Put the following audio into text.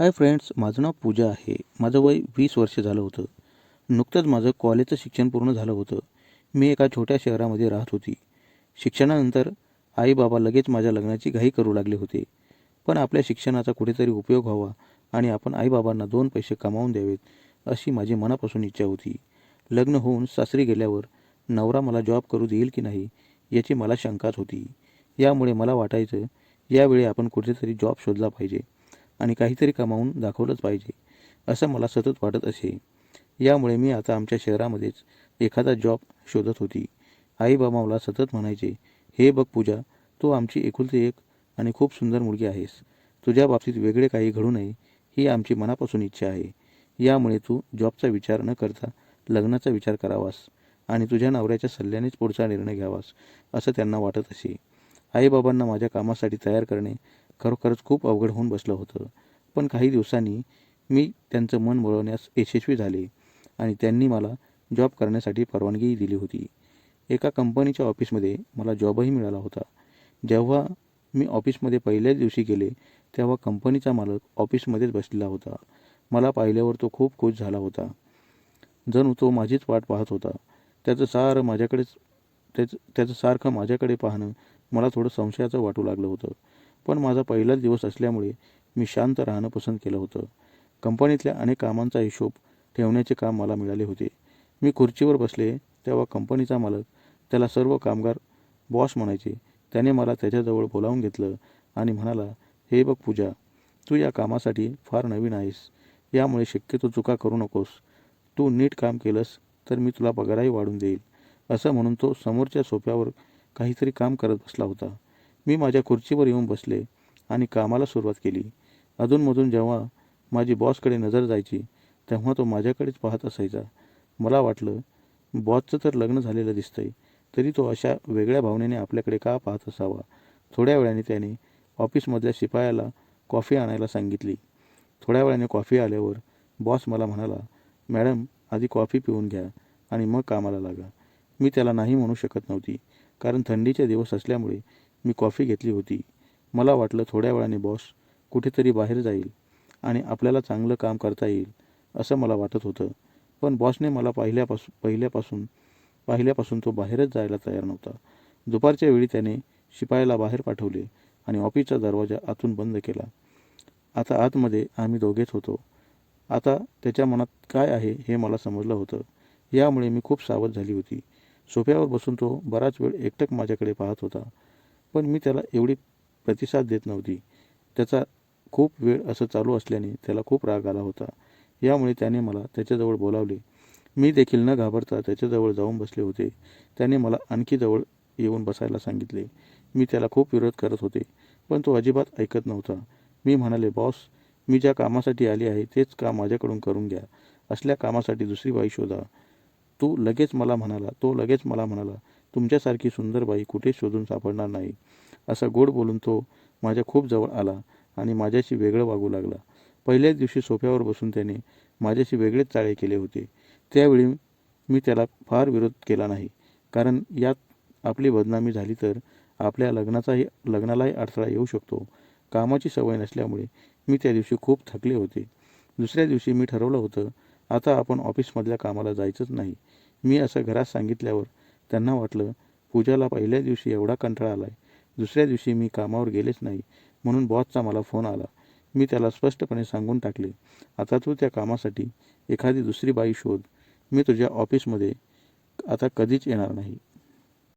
Hi friends, माझं नाव पूजा आहे. माझं वय 20 वर्ष झालं होतं. नुकतंच माझं कॉलेजचं शिक्षण पूर्ण झालं होतं. मी एका छोट्या शहरामध्ये राहत होती. शिक्षणानंतर आई बाबा लगेच माझ्या लग्नाची घाई करू लागले होते. पण आपल्या शिक्षणाचा कुठेतरी उपयोग व्हावा आणि आपण आईबाबांना 2 पैसे कमावून द्यावेत अशी माझी मनापासून इच्छा होती. लग्न होऊन सासरी गेल्यावर नवरा मला जॉब करू देईल की नाही याची मला शंकाच होती. यामुळे मला वाटायचं यावेळी आपण कुठेतरी जॉब शोधला पाहिजे आणि काहीतरी कमावून दाखवलंच पाहिजे असं मला सतत वाटत असे. यामुळे मी आता आमच्या शहरामध्येच एखादा जॉब शोधत होती. आई बाबा मला सतत म्हणायचे, हे बघ पूजा, तू आमची एकुलती एक आणि खूप सुंदर मुलगी आहेस. तुझ्या बाबतीत वेगळे काही घडू नये ही आमची मनापासून इच्छा आहे. यामुळे तू जॉबचा विचार न करता लग्नाचा विचार करावास आणि तुझ्या नवऱ्याच्या सल्ल्यानेच पुढचा निर्णय घ्यावास असं त्यांना वाटत असे. आईबाबांना माझ्या कामासाठी तयार करणे खरोखरच खूप अवघड होऊन बसलं होतं. पण काही दिवसांनी मी त्यांचं मन वळवण्यास यशस्वी झाले आणि त्यांनी मला जॉब करण्यासाठी परवानगीही दिली होती. एका कंपनीच्या ऑफिसमध्ये मला जॉबही मिळाला होता. जेव्हा मी ऑफिसमध्ये पहिल्याच दिवशी गेले तेव्हा कंपनीचा मालक ऑफिसमध्येच बसलेला होता. मला पाहिल्यावर तो खूप खुश झाला होता. जणू तो माझीच वाट पाहत होता. त्याचं सारखं माझ्याकडे पाहणं मला थोडं संशयाचं वाटू लागलं होतं. पण माझा पहिलाच दिवस असल्यामुळे मी शांत राहणं पसंत केलं होतं. कंपनीतल्या अनेक कामांचा हिशोब ठेवण्याचे काम मला मिळाले होते. मी खुर्चीवर बसले तेव्हा कंपनीचा मालक, त्याला सर्व कामगार बॉस म्हणायचे, त्याने मला त्याच्याजवळ बोलावून घेतलं आणि म्हणाला, हे बघ पूजा, तू या कामासाठी फार नवीन आहेस. यामुळे शक्यतो चुका करू नकोस. तू नीट काम केलंस तर मी तुला पगारही वाढवून देईल. असं म्हणून तो समोरच्या सोफ्यावर काहीतरी काम करत बसला होता. मी माझ्या खुर्चीवर येऊन बसले आणि कामाला सुरुवात केली. अधूनमधून जेव्हा माझी बॉसकडे नजर जायची तेव्हा तो माझ्याकडेच पाहत असायचा. मला वाटलं, बॉसचं तर लग्न झालेलं दिसतंय, तरी तो अशा वेगळ्या भावनेने आपल्याकडे का पाहत असावा. थोड्या वेळाने त्याने ऑफिसमधल्या शिपायाला कॉफी आणायला सांगितली. थोड्या वेळाने कॉफी आल्यावर बॉस मला म्हणाला, मॅडम, आधी कॉफी पिऊन घ्या आणि मग कामाला लागा. मी त्याला नाही म्हणू शकत नव्हती, कारण थंडीचे दिवस असल्यामुळे मी कॉफी घेतली होती. मला वाटलं थोड्या वेळाने बॉस कुठेतरी बाहेर जाईल आणि आपल्याला चांगलं काम करता येईल असं मला वाटत होतं. पण बॉसने मला पाहिल्यापासून तो बाहेरच जायला तयार नव्हता. दुपारच्या वेळी त्याने शिपायाला बाहेर पाठवले आणि ऑफिसचा दरवाजा आतून बंद केला. आता आतमध्ये आम्ही दोघेच होतो. आता त्याच्या मनात काय आहे हे मला समजलं होतं. यामुळे मी खूप सावध झाली होती. सोफ्यावर बसून तो बराच वेळ एकटक माझ्याकडे पाहत होता. पण मी त्याला एवढी प्रतिसाद देत नव्हती. त्याचा खूप वेळ असं चालू असल्याने त्याला खूप राग आला होता. यामुळे त्याने मला त्याच्याजवळ बोलावले. मी देखील न घाबरता त्याच्याजवळ जाऊन बसले होते. त्याने मला आणखी जवळ येऊन बसायला सांगितले. मी त्याला खूप विरोध करत होते, पण तो अजिबात ऐकत नव्हता. मी म्हणाले, बॉस, मी ज्या कामासाठी आली आहे तेच काम माझ्याकडून करून घ्या. असल्या कामासाठी दुसरी बाई शोधा. तो लगेच मला म्हणाला, तुमच्यासारखी सुंदर बाई कुठे शोधून सापडणार नाही. असं गोड बोलून तो माझ्या खूप जवळ आला आणि माझ्याशी वेगळं वागू लागला. पहिल्याच दिवशी सोफ्यावर बसून त्याने माझ्याशी वेगळेच चाळे केले होते. त्यावेळी मी त्याला फार विरोध केला नाही, कारण यात आपली बदनामी झाली तर आपल्या लग्नालाही अडथळा येऊ शकतो. कामाची सवय नसल्यामुळे मी त्या दिवशी खूप थकले होते. दुसऱ्या दिवशी मी ठरवलं होतं, आता आपण ऑफिसमधल्या कामाला जायचंच नाही. मी असं घरात सांगितल्यावर त्यांना वाटलं, पूजाला पहिल्या दिवशी एवढा कंटाळा आलाय, दुसऱ्या दिवशी मी कामावर गेलेच नाही म्हणून बॉसचा मला फोन आला. मी त्याला स्पष्टपणे सांगून टाकले, आता तू त्या कामासाठी एखादी दुसरी बाई शोध. मी तुझ्या ऑफिसमध्ये आता कधीच येणार नाही.